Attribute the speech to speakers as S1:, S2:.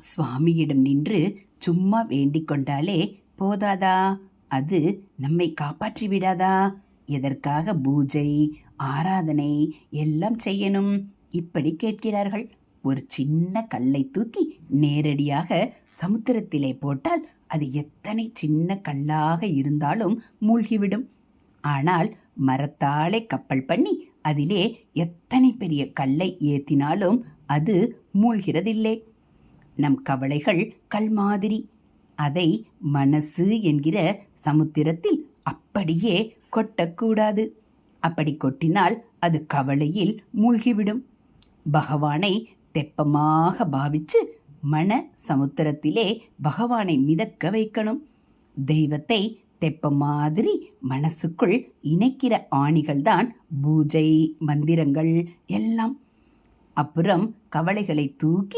S1: சுவாமியிடம் நின்று சும்மா வேண்டிக் கொண்டாலே போதாதா? அது நம்மை காப்பாற்றி விடாதா? எதற்காக பூஜை, ஆராதனை எல்லாம் செய்யணும்? இப்படி கேட்கிறார்கள். ஒரு சின்ன கல்லை தூக்கி நேரடியாக சமுத்திரத்திலே போட்டால் அது எத்தனை சின்ன கல்லாக இருந்தாலும் மூழ்கிவிடும். ஆனால் மரத்தாலே கப்பல் பண்ணி அதிலே எத்தனை பெரிய கல்லை ஏற்றினாலும் அது மூழ்கிறதில்லை. நம் கவலைகள் கல் மாதிரி. அதை மனசு என்கிற சமுத்திரத்தில் அப்படியே கொட்டக்கூடாது. அப்படி கொட்டினால் அது கவலையில் மூழ்கிவிடும். பகவானை தெப்பமாக பாவிச்சு மன சமுத்திரத்திலே பகவானை மிதக்க வைக்கணும். தெய்வத்தை தெப்ப மாதிரி மனசுக்குள் இணைக்கிற ஆணிகள்தான் பூஜை, மந்திரங்கள் எல்லாம். அப்புறம் கவலைகளை தூக்கி